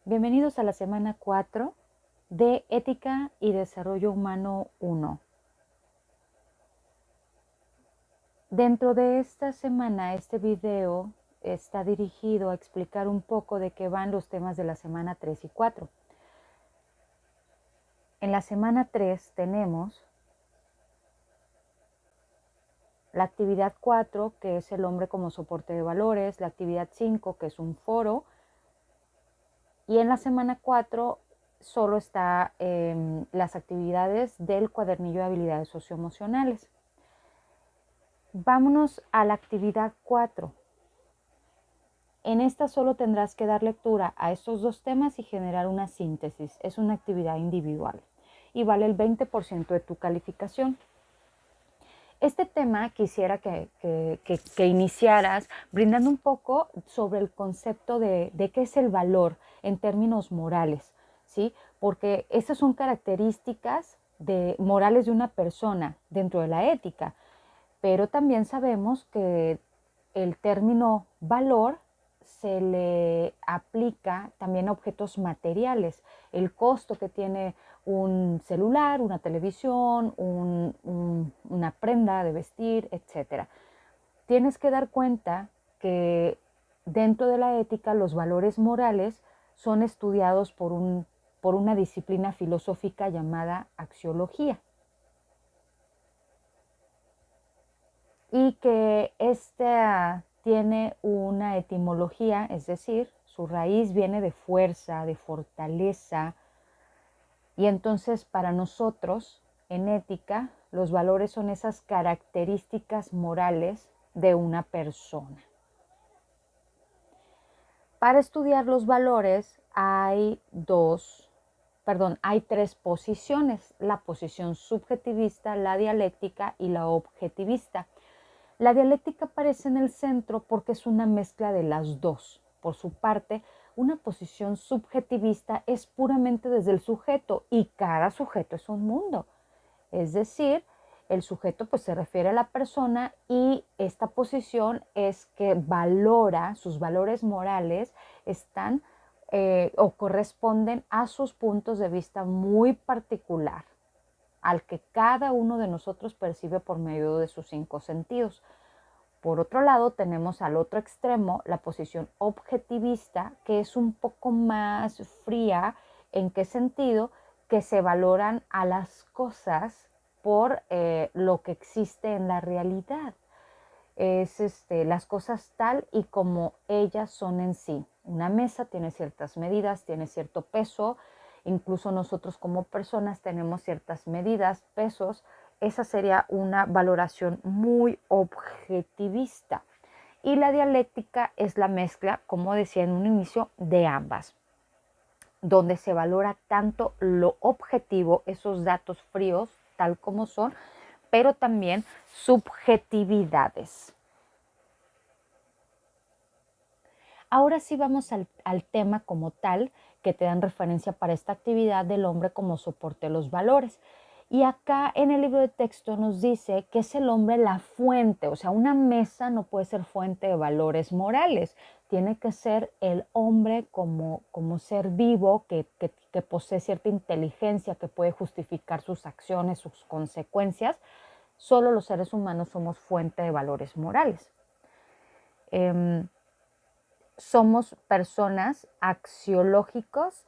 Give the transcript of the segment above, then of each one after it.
Bienvenidos a la semana 4 de Ética y Desarrollo Humano 1. Dentro de esta semana, este video está dirigido a explicar un poco de qué van los temas de la semana 3 y 4. En la semana 3 tenemos la actividad 4, que es el hombre como soporte de valores, la actividad 5, que es un foro, y en la semana 4 solo está las actividades del cuadernillo de habilidades socioemocionales. Vámonos a la actividad 4. En esta solo tendrás que dar lectura a estos dos temas y generar una síntesis. Es una actividad individual y vale el 20% de tu calificación. Este tema quisiera que iniciaras brindando un poco sobre el concepto de qué es el valor en términos morales, ¿sí? Porque estas son características morales de una persona dentro de la ética, pero también sabemos que el término valor se le aplica también a objetos materiales, el costo que tiene un celular, una televisión, una prenda de vestir, etc. Tienes que dar cuenta que dentro de la ética los valores morales son estudiados por una disciplina filosófica llamada axiología. Y que esta tiene una etimología, es decir, su raíz viene de fuerza, de fortaleza, y entonces para nosotros en ética los valores son esas características morales de una persona. Para estudiar los valores hay tres posiciones: la posición subjetivista, la dialéctica y la objetivista. La dialéctica aparece en el centro porque es una mezcla de las dos. Por su parte, una posición subjetivista es puramente desde el sujeto y cada sujeto es un mundo. Es decir, el sujeto pues se refiere a la persona y esta posición es que valora, sus valores morales están o corresponden a sus puntos de vista muy particular, al que cada uno de nosotros percibe por medio de sus 5 sentidos. Por otro lado, tenemos al otro extremo la posición objetivista, que es un poco más fría. ¿En qué sentido? Que se valoran a las cosas por lo que existe en la realidad. Es las cosas tal y como ellas son en sí. Una mesa tiene ciertas medidas, tiene cierto peso, incluso nosotros como personas tenemos ciertas medidas, pesos. Esa sería una valoración muy objetivista. Y la dialéctica es la mezcla, como decía en un inicio, de ambas, donde se valora tanto lo objetivo, esos datos fríos tal como son, pero también subjetividades. Ahora sí vamos al tema como tal, que te dan referencia para esta actividad del hombre como soporte de los valores. Y acá en el libro de texto nos dice que es el hombre la fuente, o sea, una mesa no puede ser fuente de valores morales, tiene que ser el hombre como ser vivo que posee cierta inteligencia, que puede justificar sus acciones, sus consecuencias. Solo los seres humanos somos fuente de valores morales. Somos personas axiológicos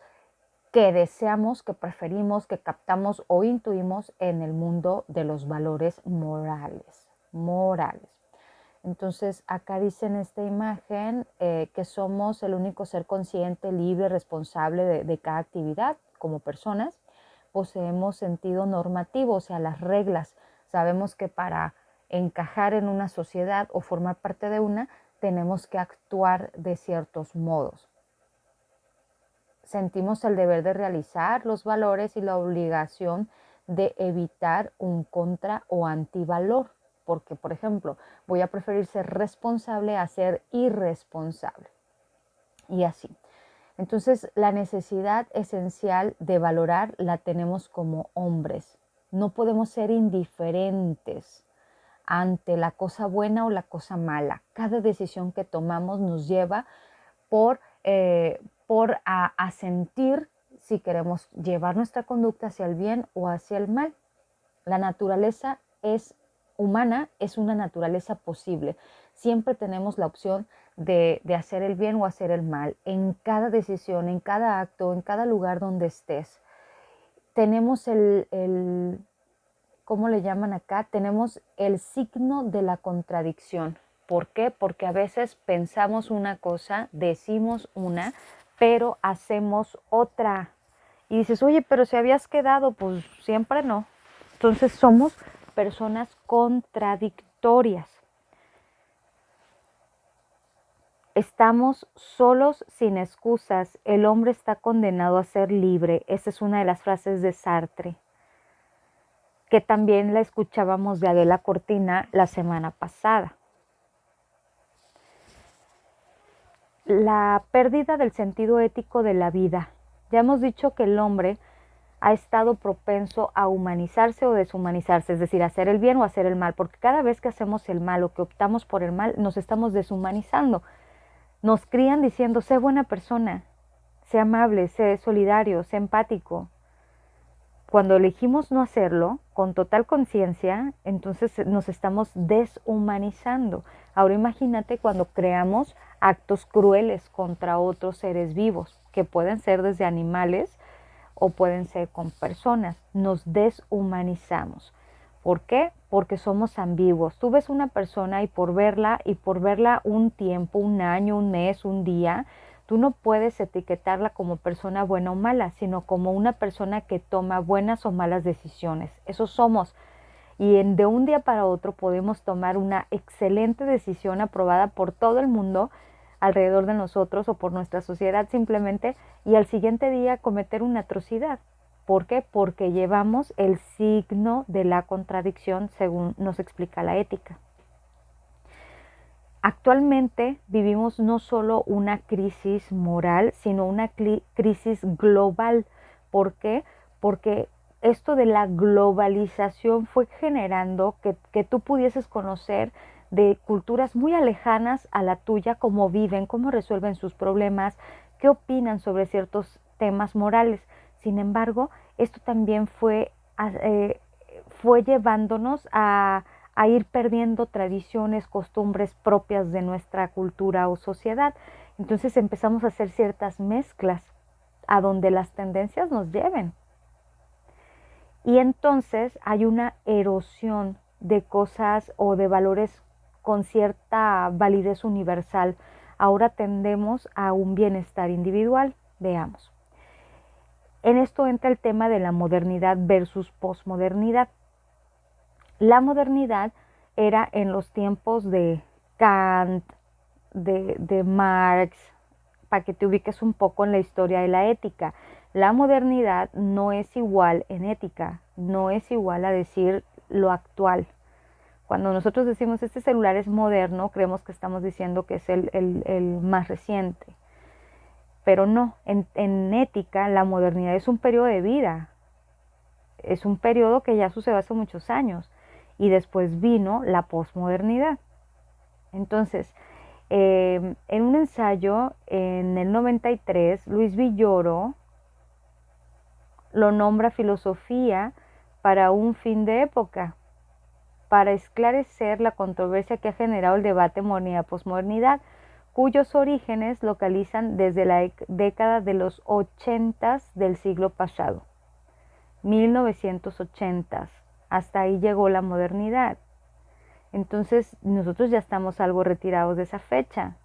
que deseamos, que preferimos, que captamos o intuimos en el mundo de los valores morales. Entonces, acá dice en esta imagen que somos el único ser consciente, libre, responsable de cada actividad como personas. Poseemos sentido normativo, o sea, las reglas. Sabemos que para encajar en una sociedad o formar parte de una, tenemos que actuar de ciertos modos. Sentimos el deber de realizar los valores y la obligación de evitar un contra o antivalor, porque, por ejemplo, voy a preferir ser responsable a ser irresponsable. Y así. Entonces, la necesidad esencial de valorar la tenemos como hombres. No podemos ser indiferentes ante la cosa buena o la cosa mala. Cada decisión que tomamos nos lleva por por a sentir si queremos llevar nuestra conducta hacia el bien o hacia el mal. La naturaleza humana es una naturaleza posible. Siempre tenemos la opción de hacer el bien o hacer el mal. En cada decisión, en cada acto, en cada lugar donde estés. Tenemos ¿cómo le llaman acá? Tenemos el signo de la contradicción. ¿Por qué? Porque a veces pensamos una cosa, decimos una, pero hacemos otra. Y dices, oye, pero si habías quedado, pues siempre no. Entonces somos personas contradictorias. Estamos solos sin excusas. El hombre está condenado a ser libre. Esa es una de las frases de Sartre, que también la escuchábamos de Adela Cortina la semana pasada. La pérdida del sentido ético de la vida. Ya hemos dicho que el hombre ha estado propenso a humanizarse o deshumanizarse, es decir, hacer el bien o hacer el mal, porque cada vez que hacemos el mal o que optamos por el mal, nos estamos deshumanizando. Nos crían diciendo, sé buena persona, sé amable, sé solidario, sé empático. Cuando elegimos no hacerlo con total conciencia, entonces nos estamos deshumanizando. Ahora imagínate cuando creamos actos crueles contra otros seres vivos, que pueden ser desde animales o pueden ser con personas. Nos deshumanizamos. ¿Por qué? Porque somos ambiguos. Tú ves una persona y por verla un tiempo, un año, un mes, un día, tú no puedes etiquetarla como persona buena o mala, sino como una persona que toma buenas o malas decisiones. Eso somos. Y de un día para otro podemos tomar una excelente decisión aprobada por todo el mundo alrededor de nosotros o por nuestra sociedad simplemente, y al siguiente día cometer una atrocidad. ¿Por qué? Porque llevamos el signo de la contradicción, según nos explica la ética. Actualmente vivimos no solo una crisis moral, sino una crisis global. ¿Por qué? Porque esto de la globalización fue generando que tú pudieses conocer de culturas muy alejanas a la tuya, cómo viven, cómo resuelven sus problemas, qué opinan sobre ciertos temas morales. Sin embargo, esto también fue llevándonos a ir perdiendo tradiciones, costumbres propias de nuestra cultura o sociedad. Entonces empezamos a hacer ciertas mezclas a donde las tendencias nos lleven. Y entonces hay una erosión de cosas o de valores con cierta validez universal. Ahora tendemos a un bienestar individual. Veamos. En esto entra el tema de la modernidad versus posmodernidad. La modernidad era en los tiempos de Kant, de Marx, para que te ubiques un poco en la historia de la ética. La modernidad no es igual en ética, no es igual a decir lo actual. Cuando nosotros decimos este celular es moderno, creemos que estamos diciendo que es el más reciente. Pero no, en ética la modernidad es un periodo de vida, es un periodo que ya sucedió hace muchos años. Y después vino la posmodernidad. Entonces, en un ensayo en el 93, Luis Villoro lo nombra filosofía para un fin de época, para esclarecer la controversia que ha generado el debate modernidad-posmodernidad, cuyos orígenes localizan desde la década de los 80 del siglo pasado, 1980. Hasta ahí llegó la modernidad. Entonces nosotros ya estamos algo retirados de esa fecha.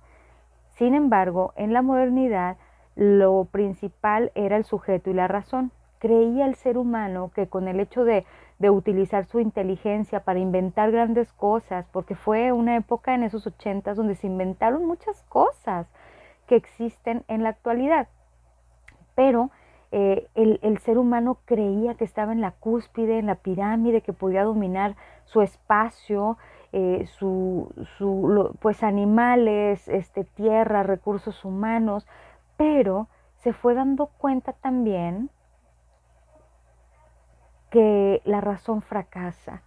Sin embargo, en la modernidad lo principal era el sujeto y la razón. Creía el ser humano que con el hecho de utilizar su inteligencia para inventar grandes cosas, porque fue una época en esos 80 donde se inventaron muchas cosas que existen en la actualidad, pero el ser humano creía que estaba en la cúspide, en la pirámide, que podía dominar su espacio, pues animales, tierra, recursos humanos, pero se fue dando cuenta también que la razón fracasa.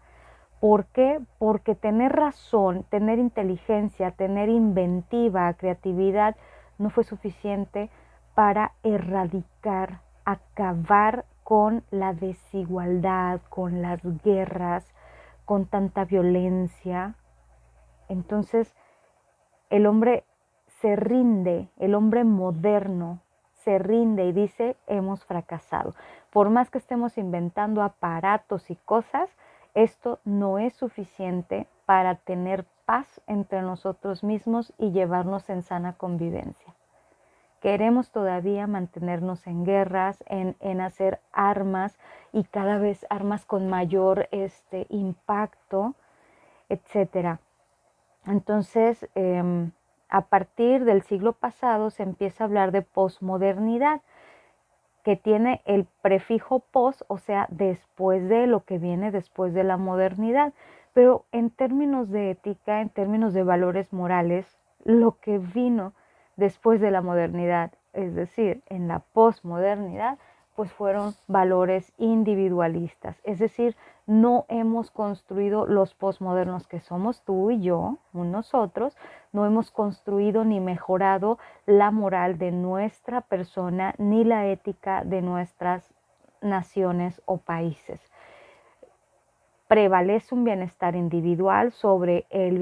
¿Por qué? Porque tener razón, tener inteligencia, tener inventiva, creatividad, no fue suficiente para erradicar, acabar con la desigualdad, con las guerras, con tanta violencia. Entonces, el hombre se rinde, el hombre moderno se rinde y dice, hemos fracasado. Por más que estemos inventando aparatos y cosas, esto no es suficiente para tener paz entre nosotros mismos y llevarnos en sana convivencia. Queremos todavía mantenernos en guerras, en hacer armas y cada vez armas con mayor impacto, etcétera. Entonces, a partir del siglo pasado se empieza a hablar de posmodernidad, que tiene el prefijo pos, o sea, después de lo que viene después de la modernidad. Pero en términos de ética, en términos de valores morales, lo que vino después de la modernidad, es decir, en la posmodernidad, pues fueron valores individualistas. Es decir, no hemos construido los posmodernos que somos tú y yo, nosotros, no hemos construido ni mejorado la moral de nuestra persona ni la ética de nuestras naciones o países. Prevalece un bienestar individual sobre el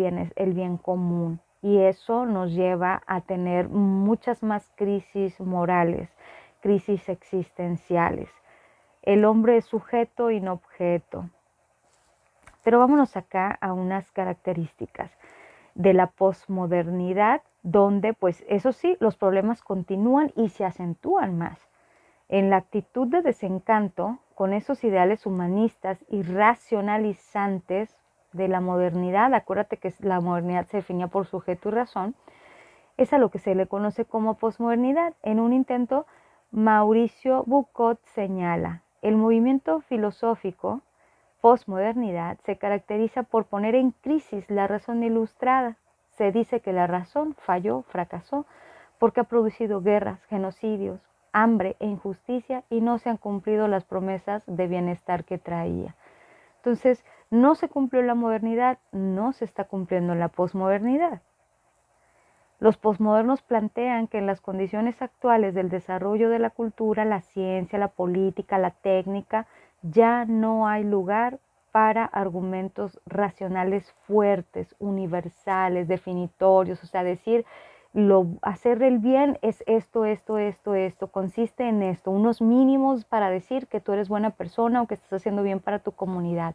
bien común y eso nos lleva a tener muchas más crisis morales, crisis existenciales. El hombre es sujeto y no objeto. Pero vámonos acá a unas características de la posmodernidad, donde pues eso sí, los problemas continúan y se acentúan más. En la actitud de desencanto con esos ideales humanistas y racionalizantes de la modernidad, acuérdate que la modernidad se definía por sujeto y razón, es a lo que se le conoce como posmodernidad. En un intento, Mauricio Bucot señala, el movimiento filosófico posmodernidad se caracteriza por poner en crisis la razón ilustrada. Se dice que la razón falló, fracasó, porque ha producido guerras, genocidios, hambre e injusticia y no se han cumplido las promesas de bienestar que traía. Entonces, no se cumplió la modernidad, no se está cumpliendo la posmodernidad. Los posmodernos plantean que en las condiciones actuales del desarrollo de la cultura, la ciencia, la política, la técnica, ya no hay lugar para argumentos racionales fuertes, universales, definitorios, o sea, decir, hacer el bien es esto, consiste en esto, unos mínimos para decir que tú eres buena persona o que estás haciendo bien para tu comunidad.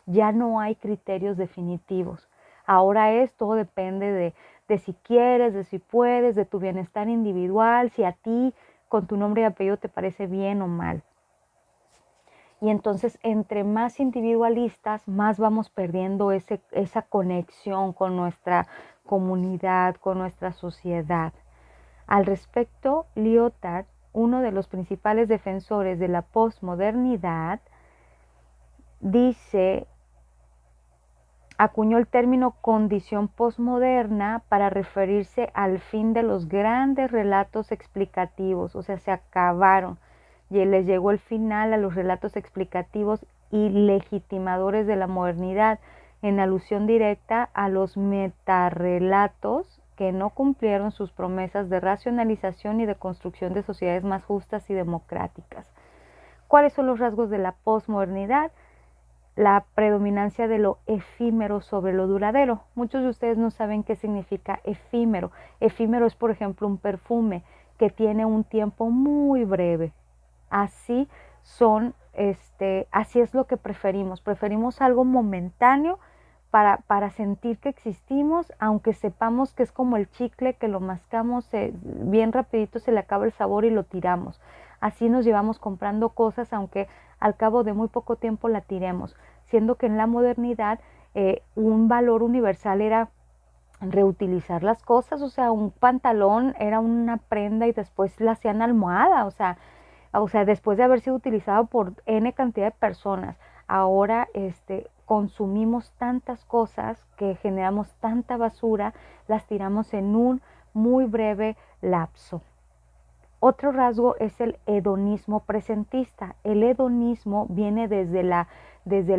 Ya no hay criterios definitivos. Ahora todo depende de si quieres, de si puedes, de tu bienestar individual, si a ti con tu nombre y apellido te parece bien o mal. Y entonces, entre más individualistas, más vamos perdiendo esa conexión con nuestra comunidad, con nuestra sociedad. Al respecto, Lyotard, uno de los principales defensores de la posmodernidad, acuñó el término condición posmoderna para referirse al fin de los grandes relatos explicativos, o sea, se acabaron. Y les llegó el final a los relatos explicativos y legitimadores de la modernidad, en alusión directa a los metarrelatos que no cumplieron sus promesas de racionalización y de construcción de sociedades más justas y democráticas. ¿Cuáles son los rasgos de la posmodernidad? La predominancia de lo efímero sobre lo duradero. Muchos de ustedes no saben qué significa efímero. Efímero es, por ejemplo, un perfume que tiene un tiempo muy breve. Así es lo que preferimos. Preferimos algo momentáneo para sentir que existimos, aunque sepamos que es como el chicle que lo mascamos bien rapidito, se le acaba el sabor y lo tiramos. Así nos llevamos comprando cosas, aunque al cabo de muy poco tiempo la tiremos, siendo que en la modernidad un valor universal era reutilizar las cosas, o sea, un pantalón era una prenda y después la hacían almohada, o sea, después de haber sido utilizado por N cantidad de personas, ahora consumimos tantas cosas que generamos tanta basura, las tiramos en un muy breve lapso. Otro rasgo es el hedonismo presentista. El hedonismo viene desde la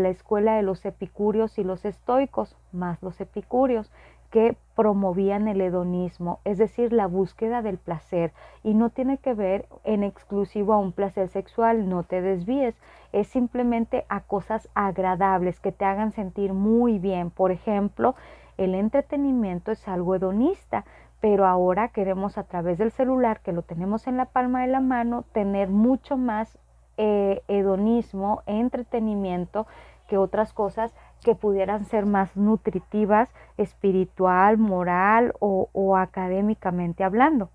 escuela de los epicúreos y los estoicos, más los epicúreos, que promovían el hedonismo, es decir, la búsqueda del placer, y no tiene que ver en exclusivo a un placer sexual, no te desvíes, es simplemente a cosas agradables que te hagan sentir muy bien. Por ejemplo, el entretenimiento es algo hedonista, pero ahora queremos a través del celular, que lo tenemos en la palma de la mano, tener mucho más hedonismo, entretenimiento, que otras cosas que pudieran ser más nutritivas, espiritual, moral o académicamente hablando.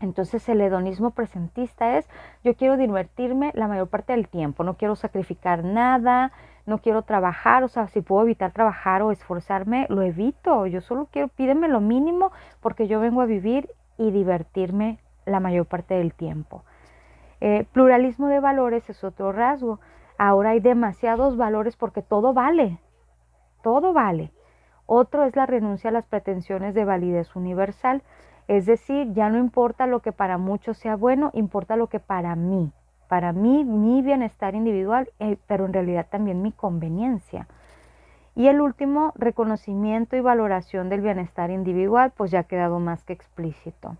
Entonces el hedonismo presentista es: yo quiero divertirme la mayor parte del tiempo, no quiero sacrificar nada, no quiero trabajar, o sea, si puedo evitar trabajar o esforzarme, lo evito, yo solo quiero, pídeme lo mínimo porque yo vengo a vivir y divertirme la mayor parte del tiempo. Pluralismo de valores es otro rasgo. Ahora hay demasiados valores porque todo vale, todo vale. Otro es la renuncia a las pretensiones de validez universal. Es decir, ya no importa lo que para muchos sea bueno, importa lo que para mí, mi bienestar individual, pero en realidad también mi conveniencia. Y el último, reconocimiento y valoración del bienestar individual, pues ya ha quedado más que explícito.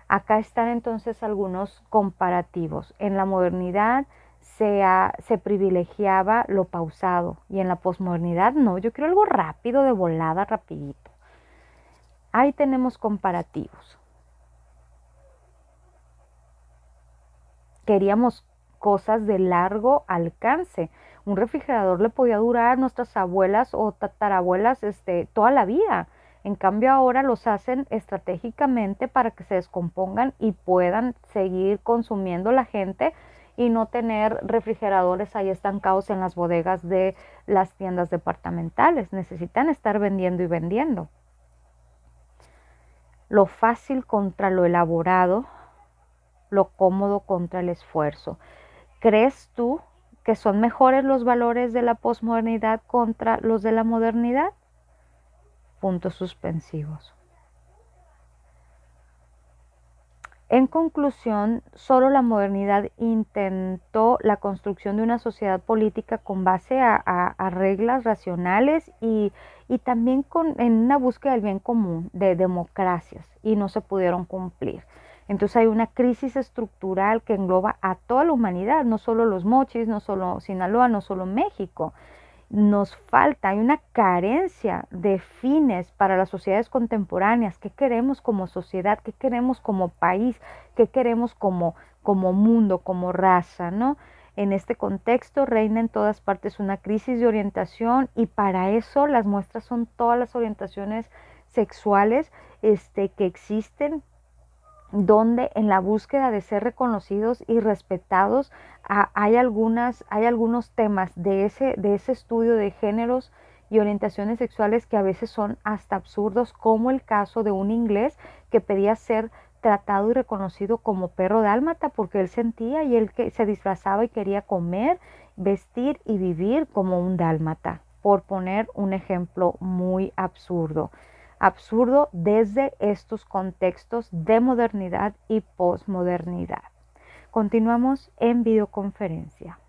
Acá están entonces algunos comparativos. En la modernidad se privilegiaba lo pausado y en la posmodernidad no, yo quiero algo rápido, de volada, rapidito. Ahí tenemos comparativos. Queríamos cosas de largo alcance. Un refrigerador le podía durar a nuestras abuelas o tatarabuelas toda la vida. En cambio ahora los hacen estratégicamente para que se descompongan y puedan seguir consumiendo la gente y no tener refrigeradores ahí estancados en las bodegas de las tiendas departamentales. Necesitan estar vendiendo y vendiendo. Lo fácil contra lo elaborado, lo cómodo contra el esfuerzo. ¿Crees tú que son mejores los valores de la posmodernidad contra los de la modernidad? Puntos suspensivos. En conclusión, solo la modernidad intentó la construcción de una sociedad política con base a reglas racionales y también en una búsqueda del bien común, de democracias, y no se pudieron cumplir. Entonces hay una crisis estructural que engloba a toda la humanidad, no solo los mochis, no solo Sinaloa, no solo México. Nos falta, hay una carencia de fines para las sociedades contemporáneas. ¿Qué queremos como sociedad? ¿Qué queremos como país? ¿Qué queremos como mundo, como raza, ¿no? En este contexto reina en todas partes una crisis de orientación y para eso las muestras son todas las orientaciones sexuales que existen, donde en la búsqueda de ser reconocidos y respetados hay algunos temas de ese estudio de géneros y orientaciones sexuales que a veces son hasta absurdos, como el caso de un inglés que pedía ser tratado y reconocido como perro dálmata porque él sentía y él que se disfrazaba y quería comer, vestir y vivir como un dálmata, por poner un ejemplo muy absurdo. Absurdo desde estos contextos de modernidad y posmodernidad. Continuamos en videoconferencia.